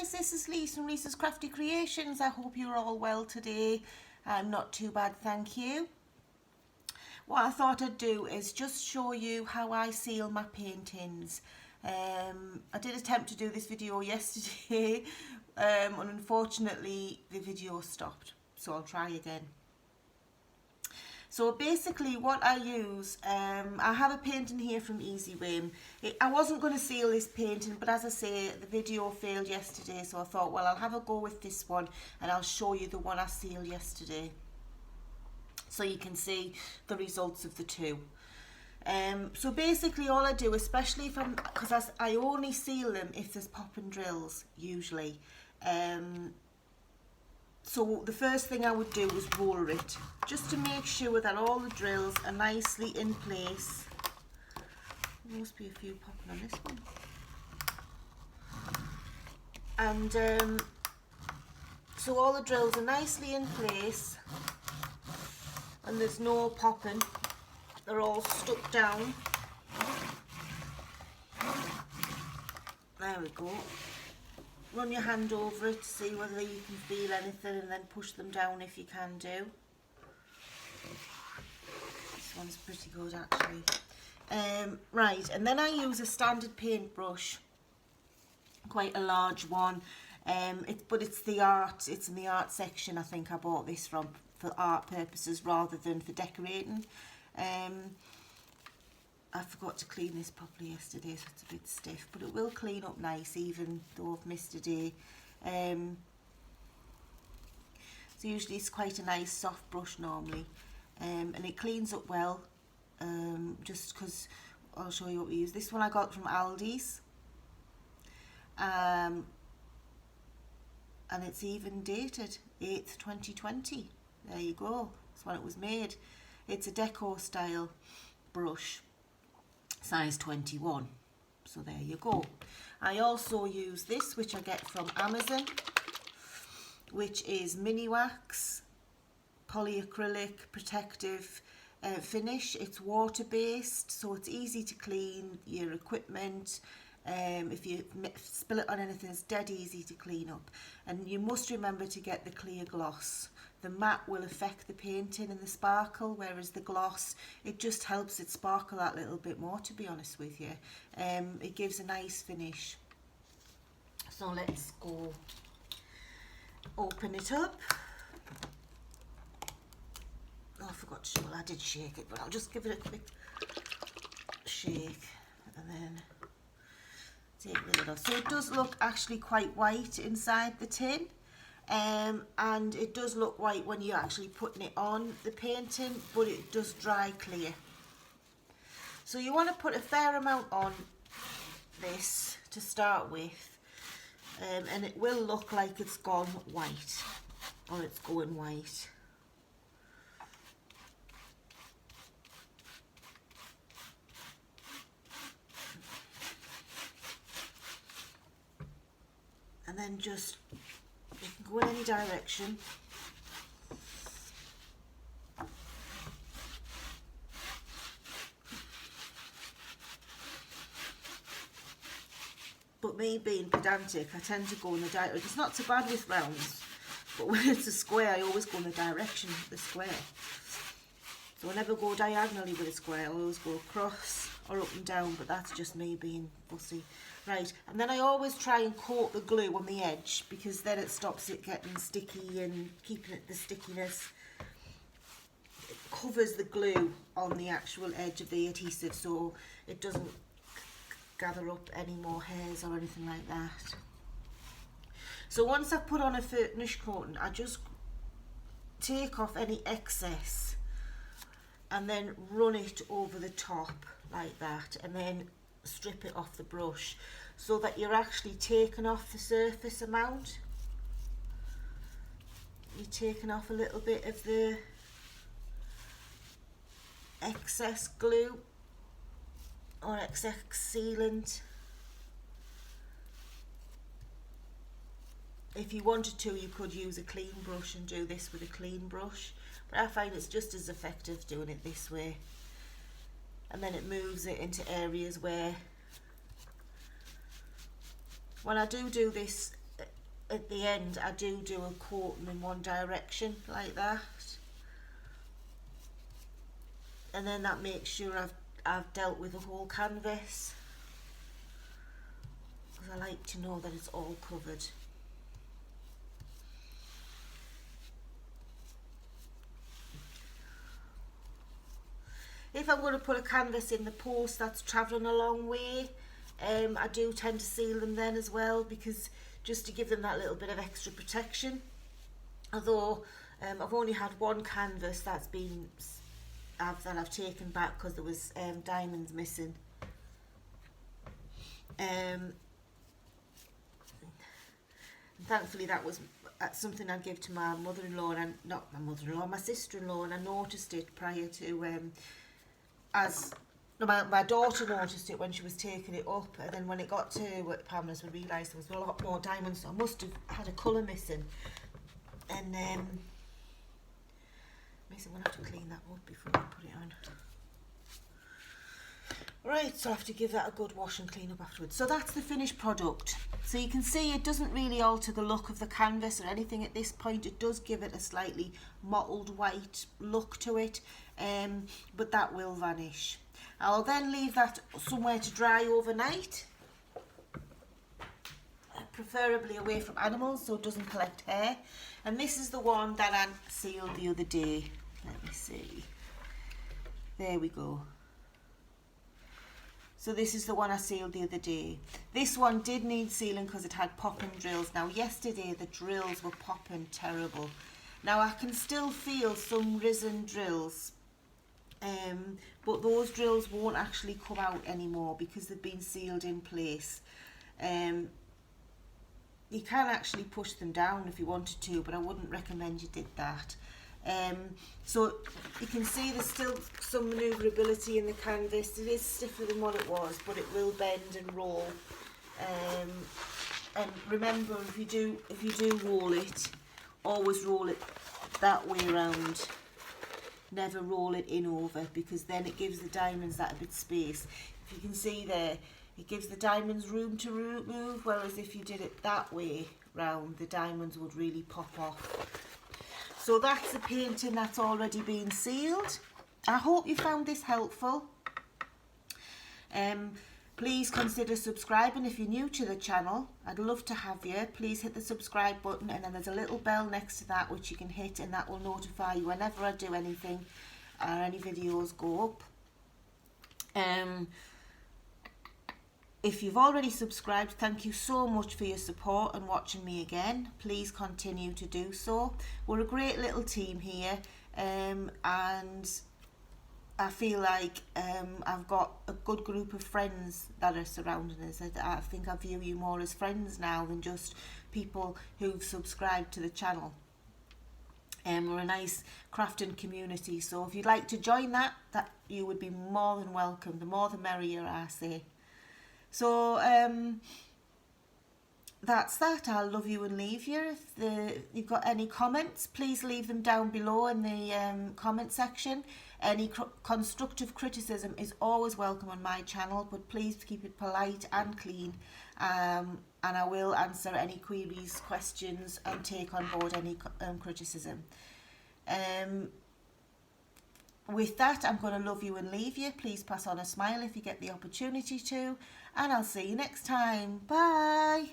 guys, this is Lise from Lisa's Crafty Creations. I hope you're all well today. I'm not too bad, thank you. What I thought I'd do is just show you how I seal my paintings. I did attempt to do this video yesterday and unfortunately the video stopped, so I'll try again. So basically what I use, I have a painting here from Easy Whim. I wasn't going to seal this painting, but as I say, the video failed yesterday, so I thought, well, I'll have a go with this one and I'll show you the one I sealed yesterday, so you can see the results of the two. So basically all I do, especially if because I only seal them if there's popping drills, usually. So the first thing I would do is roller it, just to make sure that all the drills are nicely in place. There must be a few popping on this one. And so all the drills are nicely in place and there's no popping. They're all stuck down. There we go. Run your hand over it to see whether you can feel anything and then push them down if you can do. This one's pretty good actually. Right, and then I use a standard paintbrush, quite a large one. But it's in the art section. I think I bought this from for art purposes rather than for decorating. I forgot to clean this properly yesterday, so it's a bit stiff, but it will clean up nice even though I've missed a day. So usually it's quite a nice soft brush normally, and it cleans up well, just because I'll show you what we use. This one I got from Aldi's, and it's even dated 8th 2020. There you go, that's when it was made. It's a deco style brush, size 21, so there you go. I also use this, which I get from Amazon, which is mini wax polyacrylic protective finish. It's water based, so it's easy to clean your equipment. If you spill it on anything, it's dead easy to clean up. And you must remember to get the clear gloss. The matte will affect the painting and the sparkle, whereas the gloss, it just helps it sparkle that little bit more, to be honest with you. It gives a nice finish. So let's go open it up. Oh, I forgot to show, I did shake it, but I'll just give it a quick shake and then take the lid off. So it does look actually quite white inside the tin. And it does look white when you're actually putting it on the painting, but it does dry clear. So you want to put a fair amount on this to start with, and it will look like it's gone white, or it's going white. And then just, you can go in any direction. But me being pedantic, I tend to go in the direction. It's not so bad with rounds, but when it's a square, I always go in the direction of the square. So I never go diagonally with a square, I always go across or up and down, but that's just me being fussy. Right, and then I always try and coat the glue on the edge, because then it stops it getting sticky and keeping it the stickiness. It covers the glue on the actual edge of the adhesive, so it doesn't gather up any more hairs or anything like that. So once I've put on a finish coating, I just take off any excess and then run it over the top like that, and then strip it off the brush, so that you're actually taking off the surface amount. You're taking off a little bit of the excess glue or excess sealant. If you wanted to, you could use a clean brush and do this with a clean brush, but I find it's just as effective doing it this way. And then it moves it into areas where, when I do this at the end I do a coating in one direction like that, and then that makes sure I've dealt with the whole canvas, because I like to know that it's all covered. If I'm going to put a canvas in the post that's travelling a long way, I do tend to seal them then as well, because just to give them that little bit of extra protection. Although I've only had one canvas that's been that I've taken back because there was diamonds missing. And thankfully that was something I'd give to my mother-in-law, and not my mother-in-law, my sister-in-law, and I noticed it prior to my daughter noticed it when she was taking it up, and then when it got to Pamela's, we realised there was a lot more diamonds, so I must have had a colour missing. And I'm going to have to clean that up before I put it on. Right, so I have to give that a good wash and clean up afterwards. So that's the finished product. So you can see it doesn't really alter the look of the canvas or anything at this point. It does give it a slightly mottled white look to it, but that will vanish. I'll then leave that somewhere to dry overnight, preferably away from animals so it doesn't collect hair. And this is the one that I sealed the other day. Let me see. There we go. So this is the one I sealed the other day. This one did need sealing because it had popping drills. Now yesterday the drills were popping terrible. Now I can still feel some risen drills, but those drills won't actually come out anymore because they've been sealed in place. You can actually push them down if you wanted to, but I wouldn't recommend you did that. So you can see there's still some manoeuvrability in the canvas. It is stiffer than what it was, but it will bend and roll. And remember, if you do roll it, always roll it that way around. Never roll it in over, because then it gives the diamonds that a bit space. If you can see there, it gives the diamonds room to move, whereas if you did it that way round, the diamonds would really pop off. So that's the painting that's already been sealed. I hope you found this helpful. Please consider subscribing if you're new to the channel. I'd love to have you. Please hit the subscribe button, and then there's a little bell next to that which you can hit, and that will notify you whenever I do anything or any videos go up. If you've already subscribed, thank you so much for your support and watching me again. Please continue to do so. We're a great little team here, and I feel like I've got a good group of friends that are surrounding us. I think I view you more as friends now than just people who've subscribed to the channel. We're a nice crafting community, so if you'd like to join that you would be more than welcome. The more the merrier, I say. So that's that. I'll love you and leave you. If you've got any comments, please leave them down below in the comment section. Any constructive criticism is always welcome on my channel, but please keep it polite and clean, and I will answer any queries, questions, and take on board any criticism. With that, I'm going to love you and leave you. Please pass on a smile if you get the opportunity to, and I'll see you next time. Bye.